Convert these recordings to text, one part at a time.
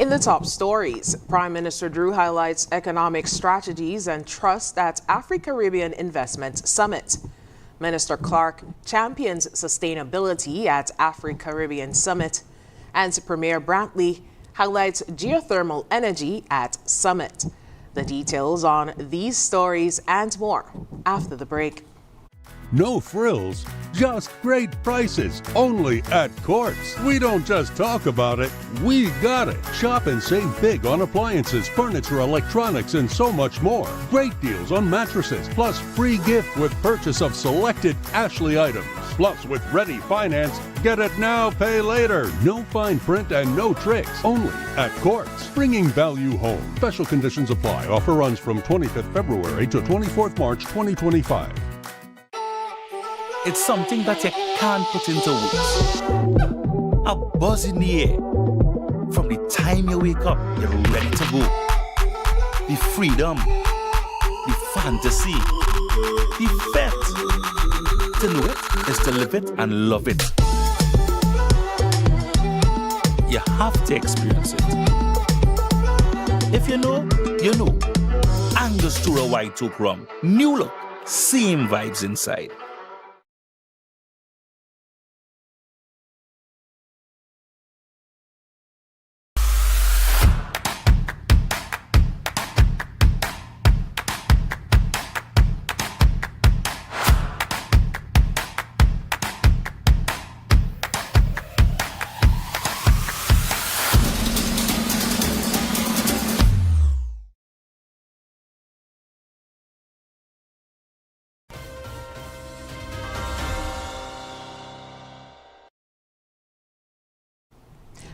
In the top stories, Prime Minister Drew highlights economic strategies and trust at Afro-Caribbean Investment Summit. Minister Clark champions sustainability at Afro-Caribbean Summit. And Premier Brantley highlights geothermal energy at Summit. The details on these stories and more after the break. No frills, just great prices, only at Courts. We don't just talk about it, we got it. Shop and save big on appliances, furniture, electronics, and so much more. Great deals on mattresses, plus free gift with purchase of selected Ashley items. Plus, with Ready Finance, get it now, pay later. No fine print and no tricks, only at Courts. Bringing value home. Special conditions apply. Offer runs from 25th February to 24th March 2025. It's something that you can't put into words. A buzz in the air. From the time you wake up, you're ready to go. The freedom, the fantasy, the fete. To know it is to live it and love it. You have to experience it. If you know, you know. Angostura White Oak Rum. New look, same vibes inside.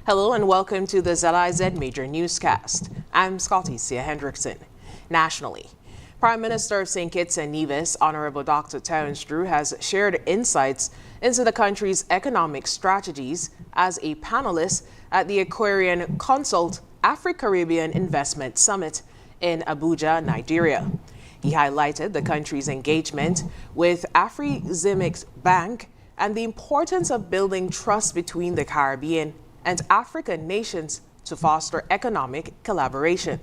Hello and welcome to the ZIZ Major Newscast. I'm Scotty Sia Hendrickson. Nationally, Prime Minister of St. Kitts and Nevis, Honorable Dr. Terence Drew, has shared insights into the country's economic strategies as a panelist at the Aquarian Consult Afro-Caribbean Investment Summit in Abuja, Nigeria. He highlighted the country's engagement with Afreximbank Bank and the importance of building trust between the Caribbean and African nations to foster economic collaboration.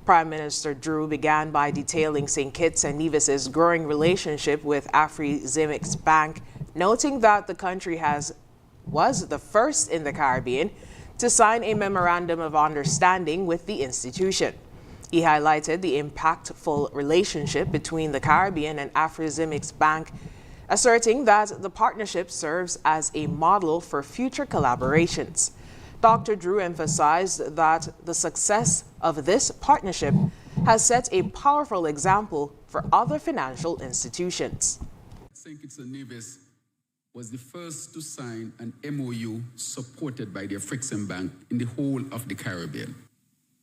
Prime Minister Drew began by detailing St. Kitts and Nevis's growing relationship with Afreximbank Bank, noting that the country was the first in the Caribbean to sign a memorandum of understanding with the institution. He highlighted the impactful relationship between the Caribbean and Afreximbank Bank, asserting that the partnership serves as a model for future collaborations. Dr. Drew emphasized that the success of this partnership has set a powerful example for other financial institutions. St. Kitts and Nevis was the first to sign an MOU supported by the Afreximbank Bank in the whole of the Caribbean.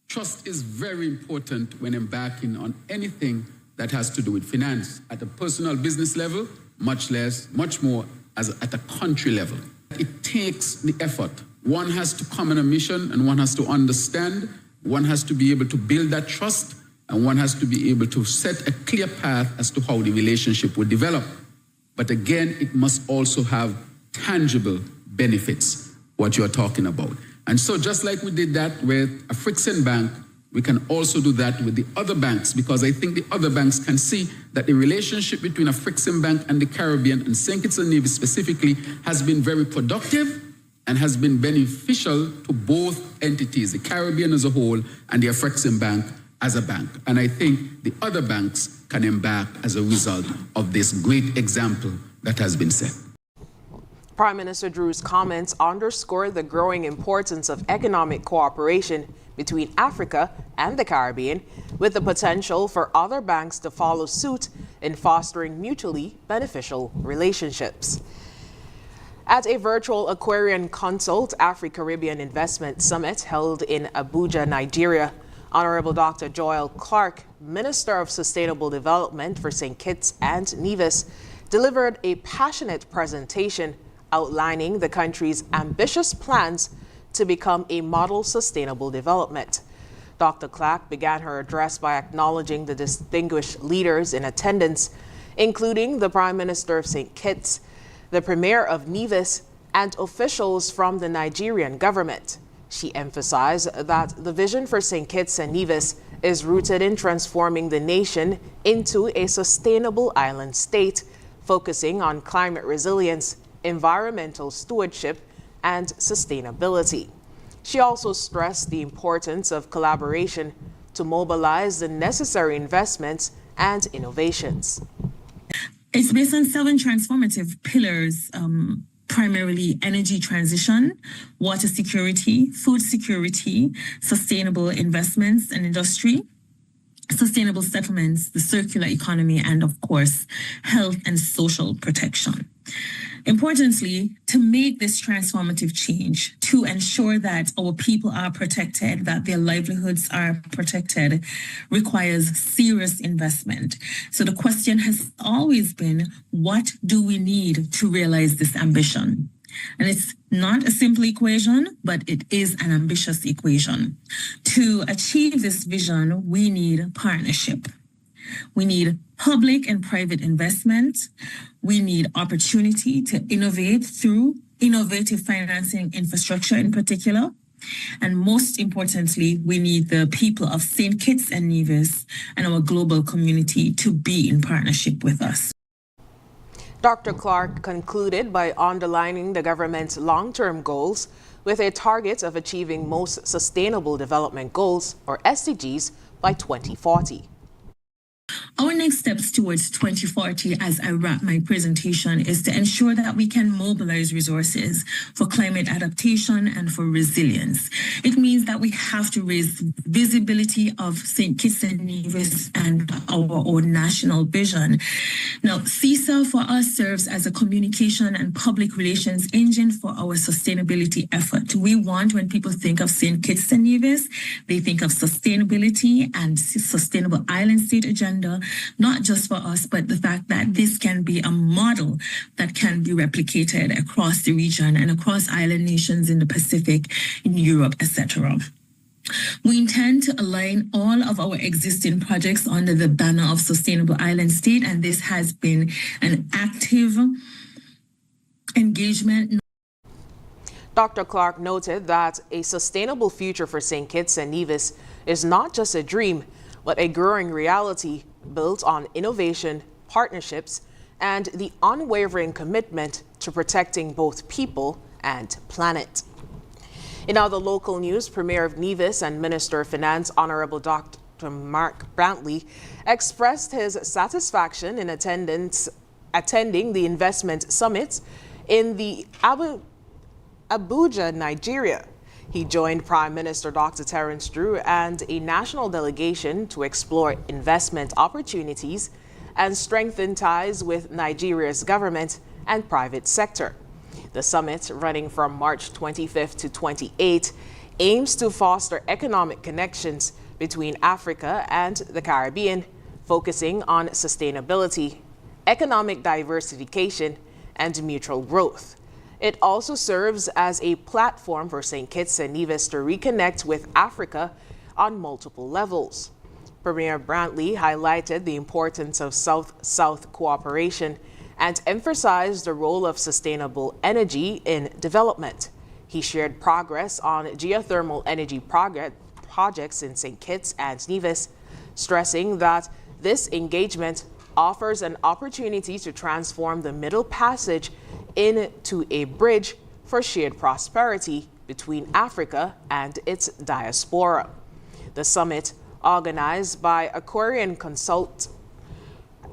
Trust is very important when embarking on anything that has to do with finance at a personal business level, much more as at a country level. It takes the effort. One has to come on a mission and one has to understand, one has to be able to build that trust, and one has to be able to set a clear path as to how the relationship will develop. But again, it must also have tangible benefits, what you're talking about. And so just like we did that with Afreximbank Bank, we can also do that with the other banks, because I think the other banks can see that the relationship between Afreximbank Bank and the Caribbean, and St. Kitts and Nevis specifically, has been very productive and has been beneficial to both entities, the Caribbean as a whole and the Afreximbank Bank as a bank. And I think the other banks can embark as a result of this great example that has been set. Prime Minister Drew's comments underscore the growing importance of economic cooperation between Africa and the Caribbean, with the potential for other banks to follow suit in fostering mutually beneficial relationships. At a virtual Aquarian Consult Afro-Caribbean Investment Summit held in Abuja, Nigeria, Honorable Dr. Joel Clark, Minister of Sustainable Development for St. Kitts and Nevis, delivered a passionate presentation outlining the country's ambitious plans to become a model sustainable development. Dr. Clark began her address by acknowledging the distinguished leaders in attendance, including the Prime Minister of St. Kitts, the Premier of Nevis, and officials from the Nigerian government. She emphasized that the vision for St. Kitts and Nevis is rooted in transforming the nation into a sustainable island state, focusing on climate resilience, environmental stewardship, and sustainability. She also stressed the importance of collaboration to mobilize the necessary investments and innovations. It's based on 7 transformative pillars, primarily energy transition, water security, food security, sustainable investments and industry, sustainable settlements, the circular economy, and of course, health and social protection. Importantly, to make this transformative change, to ensure that our people are protected, that their livelihoods are protected, requires serious investment. So the question has always been, what do we need to realize this ambition? And it's not a simple equation, but it is an ambitious equation. To achieve this vision, we need partnership. We need public and private investment. We need opportunity to innovate through innovative financing infrastructure in particular. And most importantly, we need the people of St. Kitts and Nevis and our global community to be in partnership with us. Dr. Clark concluded by underlining the government's long-term goals with a target of achieving most sustainable development goals, or SDGs, by 2040. Our next steps towards 2040, as I wrap my presentation, is to ensure that we can mobilize resources for climate adaptation and for resilience. It means that we have to raise visibility of St. Kitts and Nevis and our own national vision. Now, CISA for us serves as a communication and public relations engine for our sustainability effort. We want, when people think of St. Kitts and Nevis, they think of sustainability and sustainable island state agenda, not just for us, but the fact that this can be a model that can be replicated across the region and across island nations in the Pacific, in Europe, etc. We intend to align all of our existing projects under the banner of Sustainable Island State, and this has been an active engagement. Dr. Clark noted that a sustainable future for St. Kitts and Nevis is not just a dream, but a growing reality built on innovation, partnerships, and the unwavering commitment to protecting both people and planet. In other local news, Premier of Nevis and Minister of Finance, Honorable Dr. Mark Brantley, expressed his satisfaction in attending the investment summit in the Abuja, Nigeria. He joined Prime Minister Dr. Terence Drew and a national delegation to explore investment opportunities and strengthen ties with Nigeria's government and private sector. The summit, running from March 25th to 28th, aims to foster economic connections between Africa and the Caribbean, focusing on sustainability, economic diversification, and mutual growth. It also serves as a platform for St. Kitts and Nevis to reconnect with Africa on multiple levels. Premier Brantley highlighted the importance of South-South cooperation and emphasized the role of sustainable energy in development. He shared progress on geothermal energy projects in St. Kitts and Nevis, stressing that this engagement offers an opportunity to transform the Middle Passage into a bridge for shared prosperity between Africa and its diaspora. The summit, organized by Aquarian Consult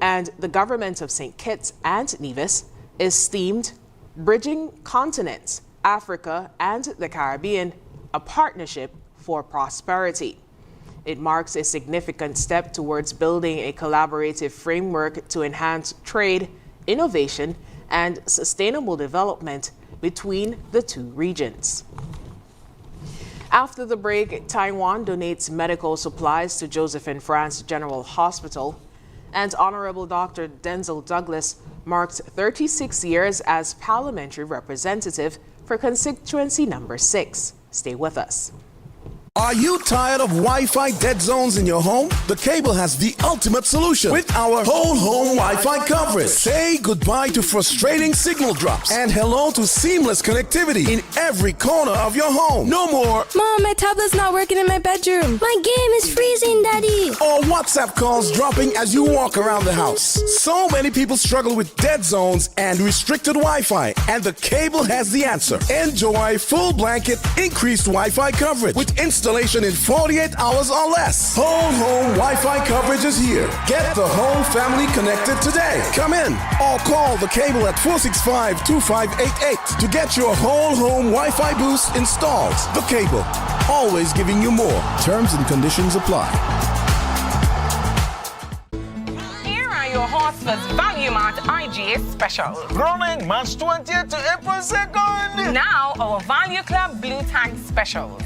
and the government of St. Kitts and Nevis, is themed Bridging Continents, Africa and the Caribbean, a partnership for prosperity. It marks a significant step towards building a collaborative framework to enhance trade, innovation, and sustainable development between the two regions. After the break, Taiwan donates medical supplies to Joseph and France General Hospital, and Honorable Dr. Denzel Douglas marked 36 years as parliamentary representative for constituency number 6. Stay with us. Are you tired of Wi-Fi dead zones in your home? The Cable has the ultimate solution with our whole home Wi-Fi coverage. Say goodbye to frustrating signal drops and hello to seamless connectivity in every corner of your home. No more Mom, my tablet's not working in my bedroom. My game is freezing, Daddy. or WhatsApp calls dropping as you walk around the house. So many people struggle with dead zones and restricted Wi-Fi, and the Cable has the answer. Enjoy full blanket increased Wi-Fi coverage with installation in 48 hours or less. Whole home Wi-Fi coverage is here. Get the whole family connected today. Come in or call the Cable at 465-2588 to get your whole home Wi-Fi boost installed. The Cable, always giving you more. Terms and conditions apply. Here are your Horsford's Value Mart IGA specials. Running March 20th to April 2nd. Now our Value Club Blue Tag specials.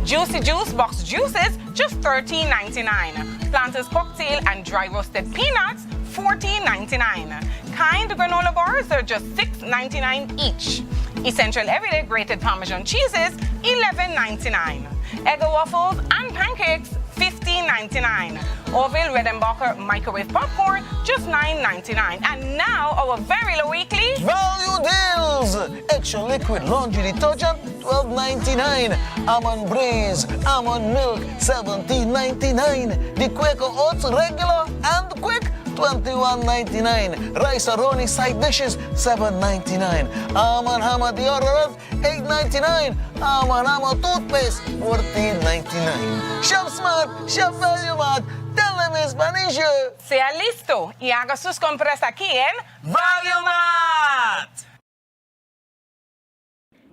Juicy Juice box juices, just $13.99. Planters cocktail and dry roasted peanuts, $14.99. Kind granola bars are just $6.99 each. Essential everyday grated Parmesan cheeses, $11.99. Egg waffles and pancakes, $15.99. Orville Redenbacher microwave popcorn, just $9.99. And now our very low weekly Value deals. Extra liquid laundry detergent, $12.99. Almond Braze, almond milk, $17.99. The Quaker Oats regular and quick, $21.99. Rice Aroni side dishes, $7.99. Almond Hammer deodorant, $8.99. Almond Hammer toothpaste, $14.99. Shop Smart, Shop Value Mart. Tell them in Spanish. sea listo y haga sus compras aquí en Value Mart.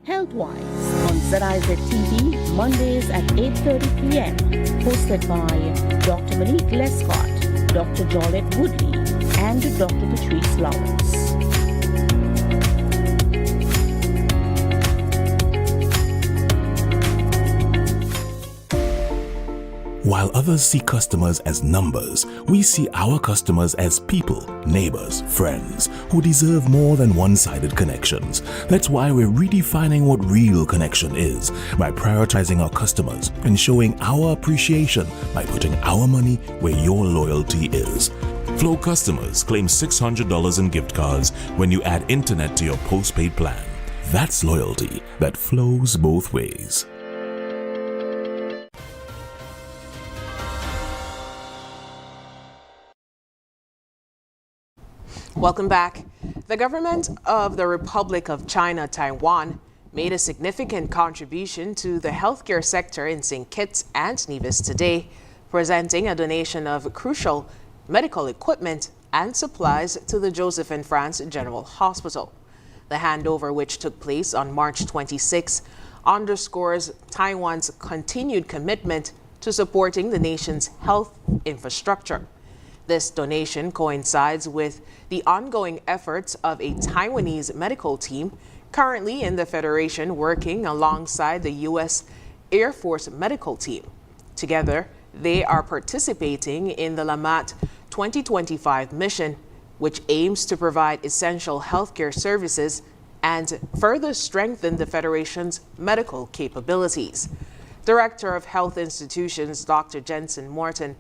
Healthwise on ZIZ TV, Mondays at 8:30 p.m. Hosted by Dr. Monique Lescott, Dr. Jolette Woodley, and Dr. Patrice Lawrence. While others see customers as numbers, we see our customers as people, neighbors, friends, who deserve more than one-sided connections. That's why we're redefining what real connection is by prioritizing our customers and showing our appreciation by putting our money where your loyalty is. Flow customers claim $600 in gift cards when you add internet to your postpaid plan. That's loyalty that flows both ways. Welcome back. The government of the Republic of China, Taiwan, made a significant contribution to the healthcare sector in St. Kitts and Nevis today, presenting a donation of crucial medical equipment and supplies to the Joseph and France General Hospital. The handover, which took place on March 26, underscores Taiwan's continued commitment to supporting the nation's health infrastructure. This donation coincides with the ongoing efforts of a Taiwanese medical team currently in the Federation working alongside the U.S. Air Force medical team. Together, they are participating in the Lamat 2025 mission, which aims to provide essential healthcare services and further strengthen the Federation's medical capabilities. Director of Health Institutions, Dr. Jensen Morton,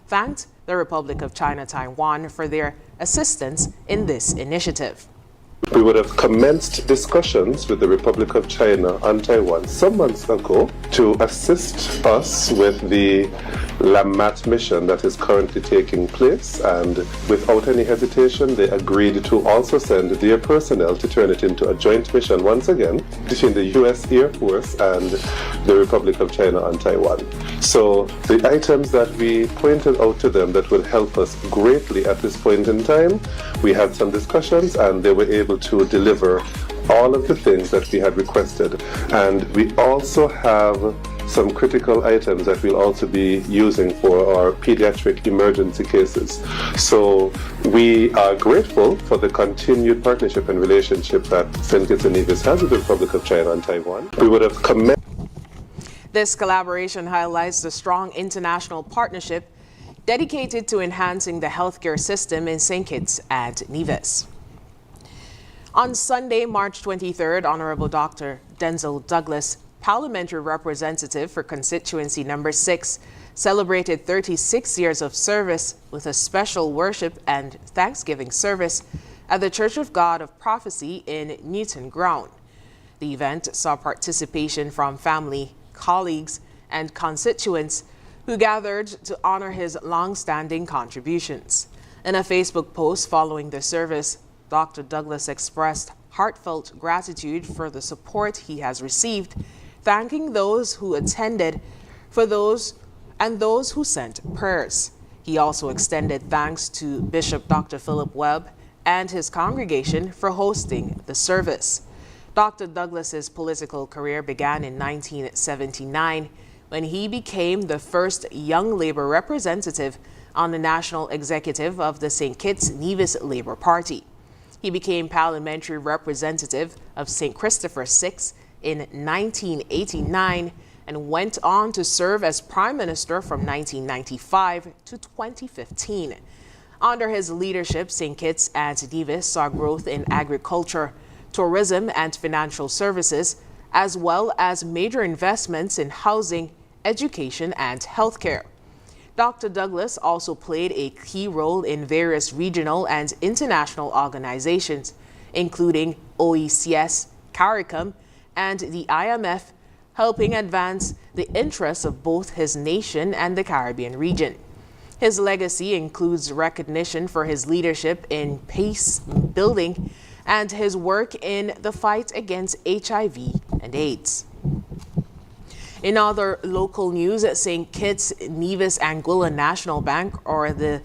thanked the Republic of China, Taiwan for their assistance in this initiative. We would have commenced discussions with the Republic of China and Taiwan some months ago to assist us with the Lamat mission that is currently taking place, and without any hesitation they agreed to also send their personnel to turn it into a joint mission once again between the U.S. Air Force and the Republic of China and Taiwan. So the items that we pointed out to them that would help us greatly at this point in time, we had some discussions and they were able to deliver all of the things that we had requested. And we also have some critical items that we'll also be using for our pediatric emergency cases. So we are grateful for the continued partnership and relationship that St. Kitts and Nevis has with the Republic of China and Taiwan. We would have commenced. This collaboration highlights the strong international partnership dedicated to enhancing the healthcare system in St. Kitts and Nevis. On Sunday, March 23rd, Honorable Dr. Denzel Douglas parliamentary representative for constituency number 6, celebrated 36 years of service with a special worship and Thanksgiving service at the Church of God of Prophecy in Newton Ground. The event saw participation from family, colleagues, and constituents who gathered to honor his long-standing contributions. In a Facebook post following the service, Dr. Douglas expressed heartfelt gratitude for the support he has received, thanking those who attended and those who sent prayers. He also extended thanks to Bishop Dr. Philip Webb and his congregation for hosting the service. Dr. Douglas's political career began in 1979 when he became the first young Labour representative on the national executive of the St. Kitts Nevis Labour Party. He became parliamentary representative of St. Christopher VI in 1989 and went on to serve as Prime Minister from 1995 to 2015. Under his leadership, St. Kitts and Nevis saw growth in agriculture, tourism, and financial services, as well as major investments in housing, education, and healthcare. Dr. Douglas also played a key role in various regional and international organizations, including OECS, CARICOM, and the IMF, helping advance the interests of both his nation and the Caribbean region. His legacy includes recognition for his leadership in peace building and his work in the fight against HIV and AIDS. In other local news, St. Kitts Nevis Anguilla National Bank, or the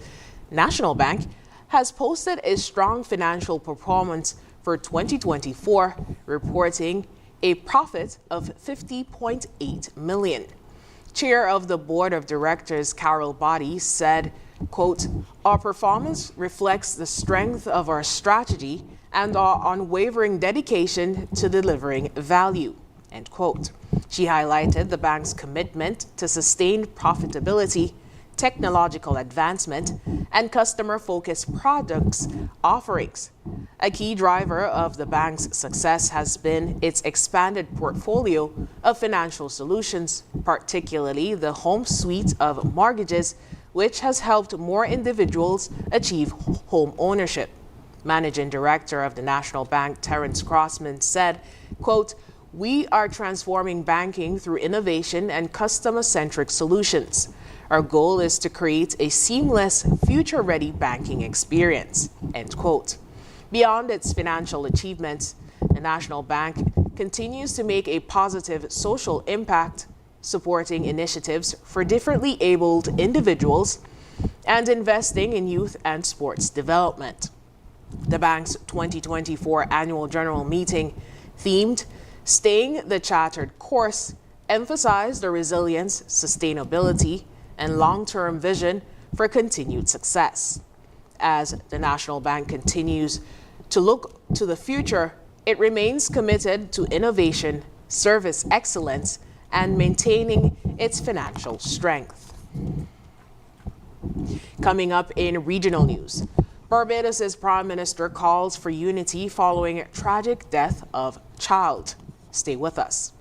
National Bank, has posted a strong financial performance for 2024, reporting a profit of $50.8 million. Chair of the Board of Directors, Carol Boddy, said, quote, "Our performance reflects the strength of our strategy and our unwavering dedication to delivering value," end quote. She highlighted the bank's commitment to sustained profitability, technological advancement, and customer-focused products offerings. A key driver of the bank's success has been its expanded portfolio of financial solutions, particularly the home suite of mortgages, which has helped more individuals achieve home ownership. Managing Director of the National Bank, Terence Crossman, said, quote, "We are transforming banking through innovation and customer-centric solutions. Our goal is to create a seamless, future-ready banking experience," end quote. Beyond its financial achievements, the National Bank continues to make a positive social impact, supporting initiatives for differently abled individuals and investing in youth and sports development. The bank's 2024 annual general meeting, themed "Staying the Chartered Course," emphasized the resilience, sustainability, and long-term vision for continued success. As the National Bank continues to look to the future, it remains committed to innovation, service excellence, and maintaining its financial strength. Coming up in regional news, Barbados' Prime Minister calls for unity following tragic death of child. Stay with us.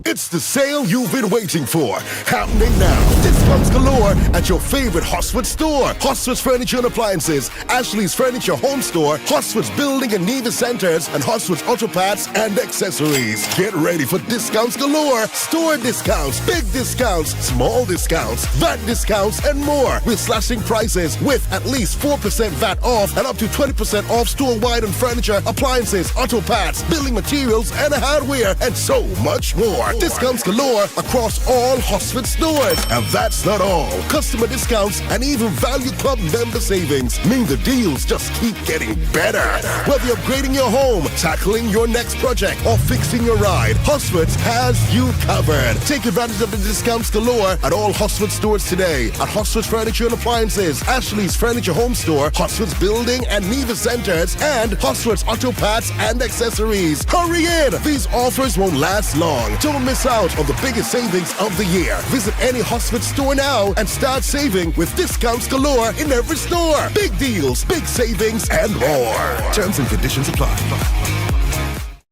It's the sale you've been waiting for, happening now. Discounts galore at your favorite Hosford store. Hosford's Furniture and Appliances, Ashley's Furniture Home Store, Hosford's Building and Nevis Centers, and Hosford's Auto Parts and Accessories. Get ready for discounts galore. Store discounts, big discounts, small discounts, VAT discounts, and more. We're slashing prices with at least 4% VAT off and up to 20% off store-wide on furniture, appliances, auto parts, building materials, and hardware, and so much more. Discounts galore across all Hosford stores. And that's not all. Customer discounts and even Value Club member savings mean the deals just keep getting better. Whether you're upgrading your home, tackling your next project, or fixing your ride, Hosford has you covered. Take advantage of the discounts galore at all Hosford stores today. At Hosford's Furniture and Appliances, Ashley's Furniture Home Store, Hosford's Building and Nevis Centers, and Hosford's Auto Parts and Accessories. Hurry in! These offers won't last long. Don't miss out on the biggest savings of the year. Visit any Hosford store now and start saving with discounts galore in every store. Big deals, big savings, and more. Terms and conditions apply.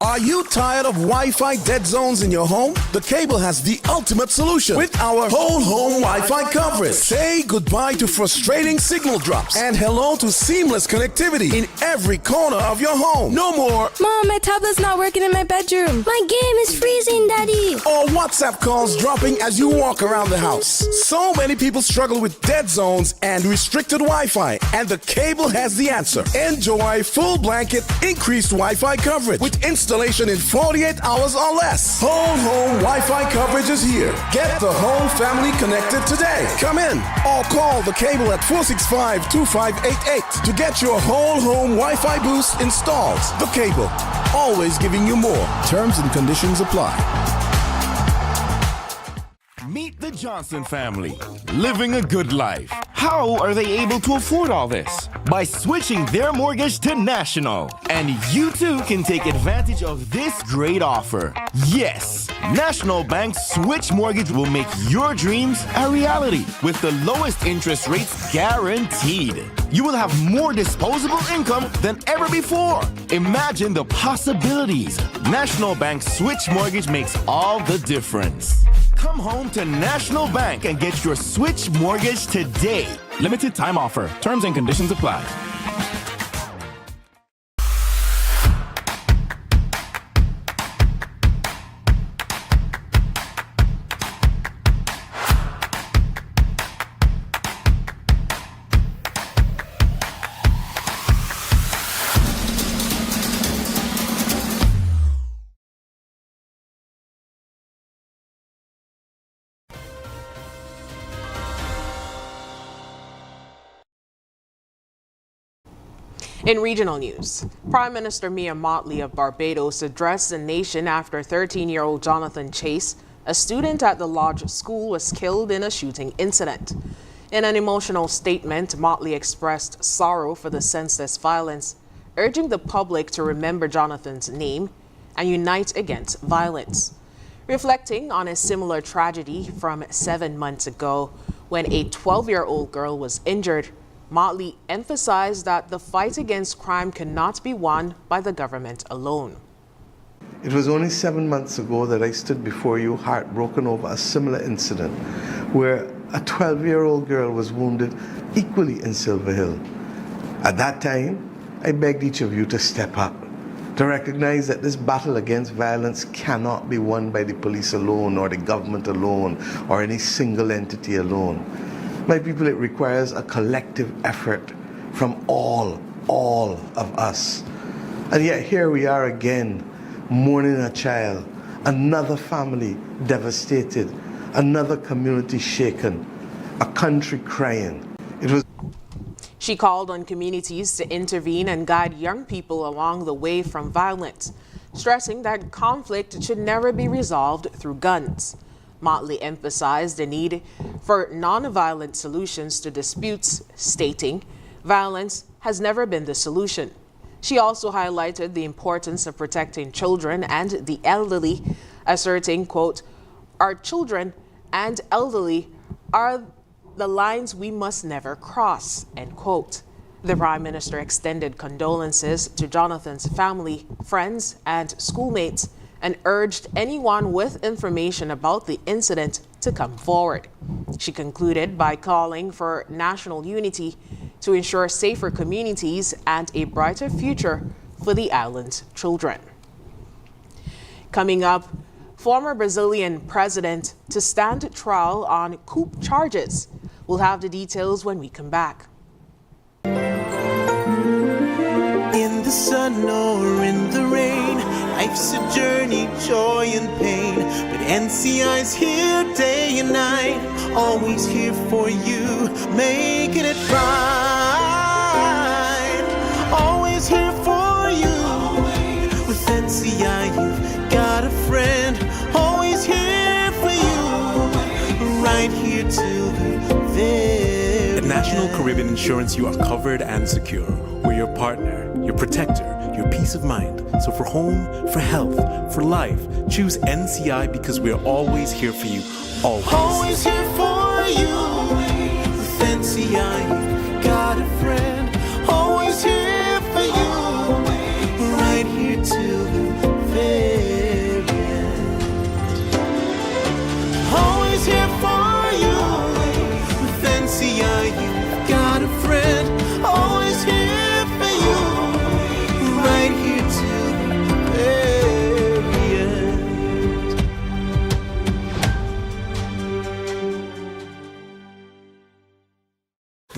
Are you tired of Wi-Fi dead zones in your home? The Cable has the ultimate solution with our whole home Wi-Fi coverage. Say goodbye to frustrating signal drops and hello to seamless connectivity in every corner of your home. No more Mom, my tablet's not working in my bedroom. My game is freezing, Daddy. or WhatsApp calls dropping as you walk around the house. So many people struggle with dead zones and restricted Wi-Fi, and the Cable has the answer. Enjoy full blanket increased Wi-Fi coverage with installation in 48 hours or less. Whole home Wi-Fi coverage is here. Get the whole family connected today. Come in or call the Cable at 465-2588 to get your whole home Wi-Fi boost installed. The Cable, always giving you more. Terms and conditions apply. Meet the Johnson family, living a good life. How are they able to afford all this? By switching their mortgage to National. And you too can take advantage of this great offer. Yes, National Bank's Switch Mortgage will make your dreams a reality with the lowest interest rates guaranteed. You will have more disposable income than ever before. Imagine the possibilities. National Bank Switch Mortgage makes all the difference. Come home to National Bank and get your Switch Mortgage today. Limited time offer. Terms and conditions apply. In regional news, Prime Minister Mia Mottley of Barbados addressed the nation after 13-year-old Jonathan Chase, a student at the Lodge School, was killed in a shooting incident. In an emotional statement, Mottley expressed sorrow for the senseless violence, urging the public to remember Jonathan's name and unite against violence. Reflecting on a similar tragedy from 7 months ago when a 12-year-old girl was injured, Mottley emphasized that the fight against crime cannot be won by the government alone. It was only 7 months ago that I stood before you heartbroken over a similar incident where a 12-year-old girl was wounded equally in Silver Hill. At that time, I begged each of you to step up, to recognize that this battle against violence cannot be won by the police alone or the government alone or any single entity alone. My people, it requires a collective effort from all of us. And yet here we are again, mourning a child, another family devastated, another community shaken, a country crying. She called on communities to intervene and guide young people along the way from violence, stressing that conflict should never be resolved through guns. Mottley emphasized the need for non-violent solutions to disputes, stating, "Violence has never been the solution." She also highlighted the importance of protecting children and the elderly, asserting, quote, "Our children and elderly are the lines we must never cross," end quote. The Prime Minister extended condolences to Jonathan's family, friends, and schoolmates, and urged anyone with information about the incident to come forward. She concluded by calling for national unity to ensure safer communities and a brighter future for the island's children. Coming up, former Brazilian president to stand trial on coup charges. We'll have the details when we come back. In the sun or in the rain, life's a journey, joy and pain. But NCI's here day and night, always here for you, making it right. Always here for you. With NCI, you've got a friend, always here for you, right here till the very At National Caribbean Insurance, you are covered and secure. We're your partner, your protector, your peace of mind. So for home, for health, for life, choose NCI because we're always here for you, always. Always here for you. With NCI, you've got a friend, always here for you, right here till the very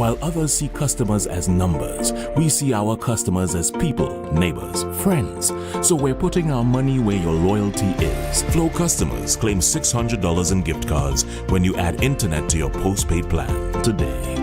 While others see customers as numbers, we see our customers as people, neighbors, friends. So we're putting our money where your loyalty is. Flow customers claim $600 in gift cards when you add internet to your postpaid plan today.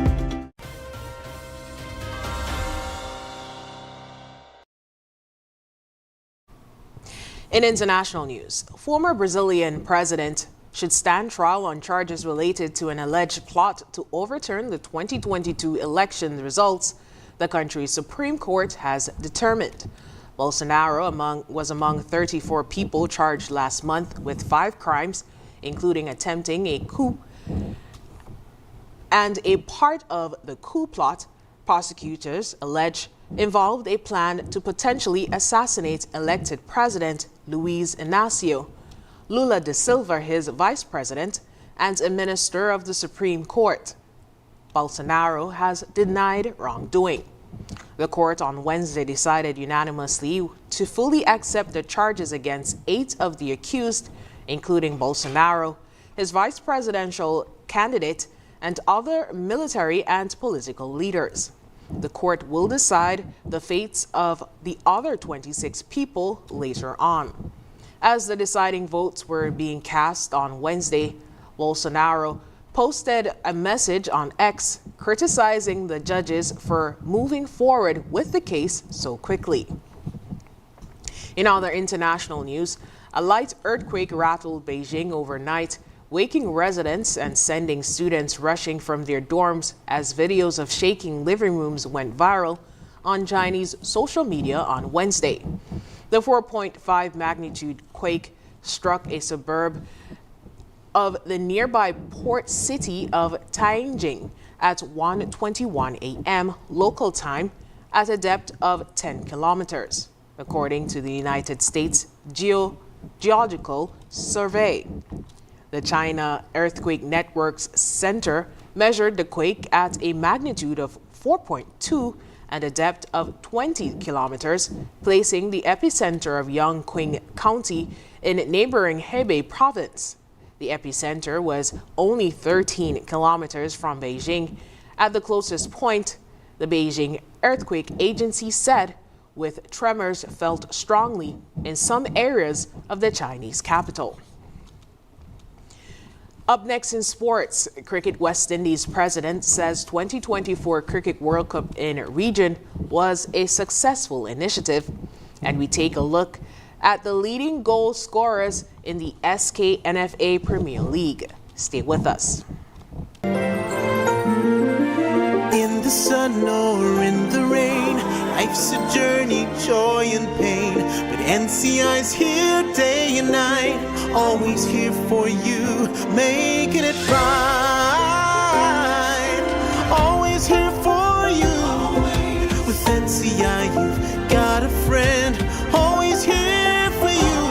In international news, former Brazilian president should stand trial on charges related to an alleged plot to overturn the 2022 election results, the country's Supreme Court has determined. Bolsonaro was among 34 people charged last month with 5 crimes, including attempting a coup, and a part of the coup plot, prosecutors allege, involved a plan to potentially assassinate elected President Luiz Inácio Lula da Silva, his vice president, and a minister of the Supreme Court. Bolsonaro has denied wrongdoing. The court on Wednesday decided unanimously to fully accept the charges against 8 of the accused, including Bolsonaro, his vice presidential candidate, and other military and political leaders. The court will decide the fates of the other 26 people later on. As the deciding votes were being cast on Wednesday, Bolsonaro posted a message on X criticizing the judges for moving forward with the case so quickly. In other international news, a light earthquake rattled Beijing overnight, waking residents and sending students rushing from their dorms as videos of shaking living rooms went viral on Chinese social media on Wednesday. The 4.5 magnitude quake struck a suburb of the nearby port city of Tianjin at 1:21 a.m. local time at a depth of 10 kilometers, according to the United States Geological Survey. The China Earthquake Network's center measured the quake at a magnitude of 4.2 and a depth of 20 kilometers, placing the epicenter of Yongqing County in neighboring Hebei province. The epicenter was only 13 kilometers from Beijing. At the closest point, the Beijing Earthquake Agency said, with tremors felt strongly in some areas of the Chinese capital. Up next in sports, Cricket West Indies president says 2024 Cricket World Cup in region was a successful initiative. And we take a look at the leading goal scorers in the SKNFA Premier League. Stay with us. In the sun or in the rain, life's a journey, joy and pain. But NCI's here day and night, always here for you, making it right. Always here for you. With NCI, you've got a friend, always here for you,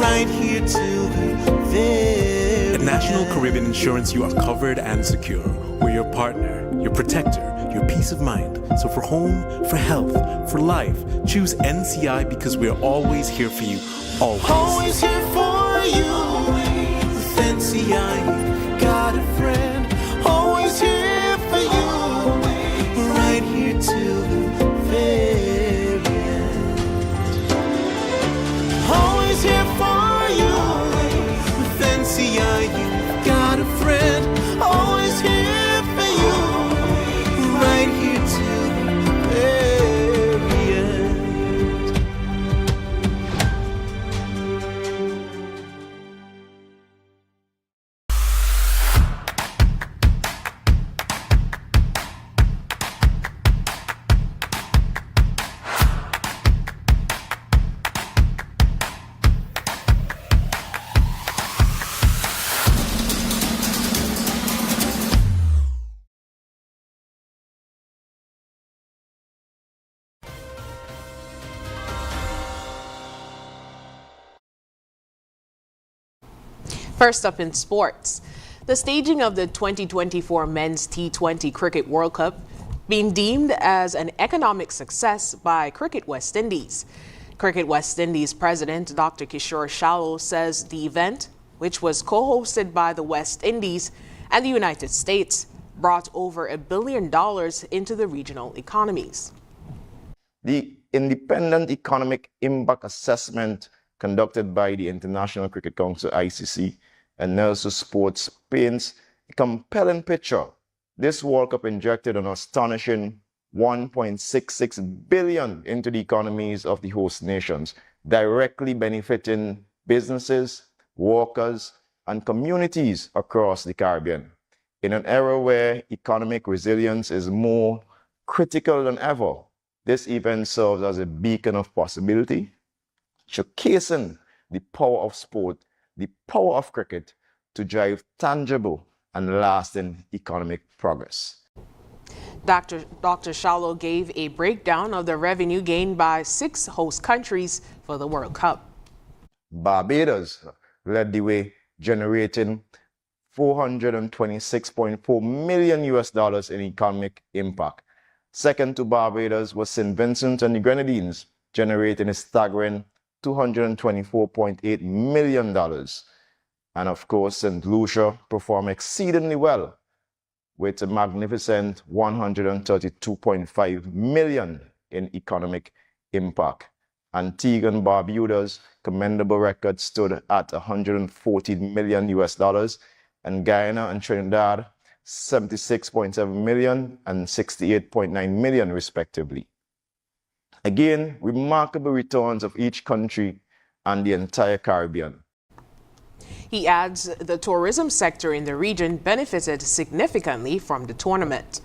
right here till the very At National Caribbean Insurance, you are covered and secure. We're your partner, your protector, your peace of mind. So for home, for health, for life, choose NCI because we're always here for you. Always. Always here for you. With NCI, you've got a friend. Always here for you. Right here till the very end. Always here for you. With NCI, you've got a friend. Always here for you. Right here till the very end. First up in sports, the staging of the 2024 Men's T20 Cricket World Cup being deemed as an economic success by Cricket West Indies. Cricket West Indies President Dr. Kishore Shallow says the event, which was co-hosted by the West Indies and the United States, brought over $1 billion into the regional economies. The Independent Economic Impact Assessment conducted by the International Cricket Council (ICC) and Nelson Sports paints a compelling picture. This World Cup injected an astonishing $1.66 billion into the economies of the host nations, directly benefiting businesses, workers, and communities across the Caribbean. In an era where economic resilience is more critical than ever, this event serves as a beacon of possibility, showcasing the power of sport, the power of cricket to drive tangible and lasting economic progress. Dr. Shallow gave a breakdown of the revenue gained by 6 host countries for the World Cup. Barbados led the way, generating $426.4 million in economic impact. Second to Barbados was St. Vincent and the Grenadines, generating a staggering $224.8 million. And of course, St. Lucia performed exceedingly well with a magnificent $132.5 million in economic impact. Antigua and Barbuda's commendable record stood at $114 million, and Guyana and Trinidad $76.7 million and $68.9 million respectively. Again, remarkable returns of each country and the entire Caribbean. He adds the tourism sector in the region benefited significantly from the tournament.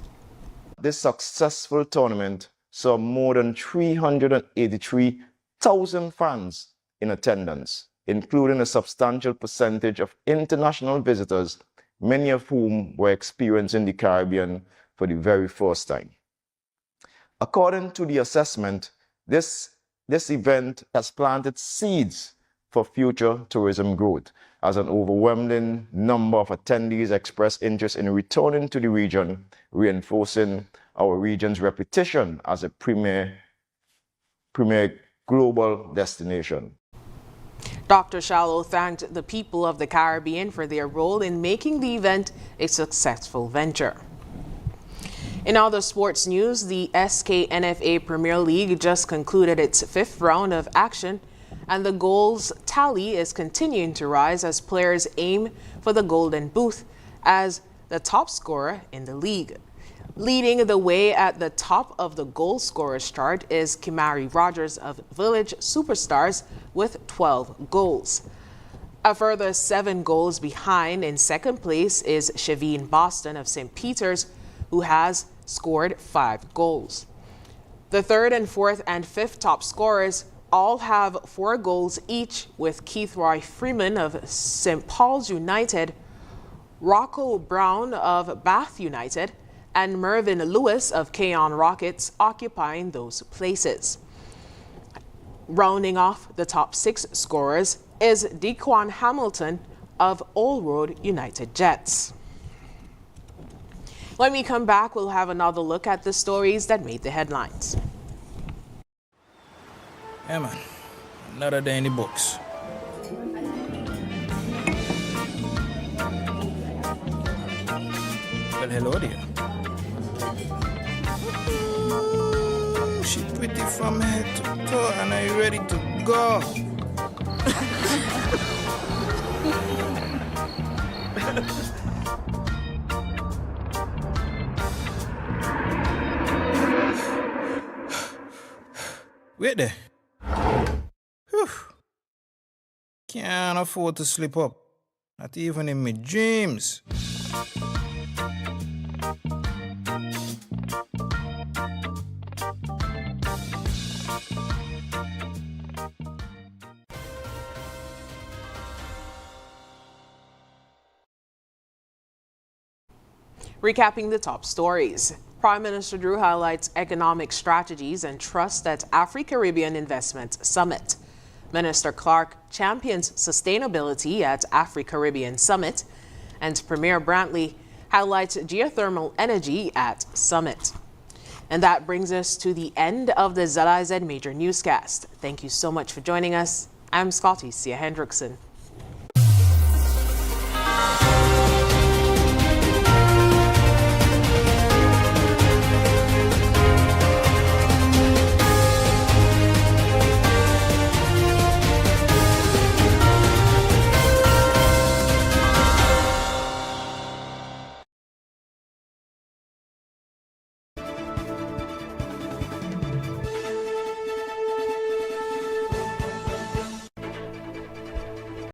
This successful tournament saw more than 383,000 fans in attendance, including a substantial percentage of international visitors, many of whom were experiencing the Caribbean for the very first time. According to the assessment, this event has planted seeds for future tourism growth, as an overwhelming number of attendees expressed interest in returning to the region, reinforcing our region's reputation as a premier global destination. Dr. Shallow thanked the people of the Caribbean for their role in making the event a successful venture. In other sports news, the SKNFA Premier League just concluded its 5th round of action, and the goals tally is continuing to rise as players aim for the Golden Boot as the top scorer in the league. Leading the way at the top of the goal scorers chart is Kimari Rogers of Village Superstars with 12 goals. A further 7 goals behind in second place is Shaveen Boston of St. Peter's, who has scored 5 goals. The 3rd and 4th and 5th top scorers all have 4 goals each, with Keith Roy Freeman of St. Paul's United, Rocco Brown of Bath United, and Mervyn Lewis of Keon Rockets occupying those places. Rounding off the top 6 scorers is Dequan Hamilton of Old Road United Jets. When we come back, we'll have another look at the stories that made the headlines. Yeah, man. Another day in the books. Well, hello there. Ooh, she pretty from head to toe, and are you ready to go? Wait there. Whew. Can't afford to slip up. Not even in my dreams. Recapping the top stories. Prime Minister Drew highlights economic strategies and trust at Afro-Caribbean Investment Summit. Minister Clark champions sustainability at Afro-Caribbean Summit. And Premier Brantley highlights geothermal energy at Summit. And that brings us to the end of the ZIZ Major Newscast. Thank you so much for joining us. I'm Scotty Cia Hendrickson.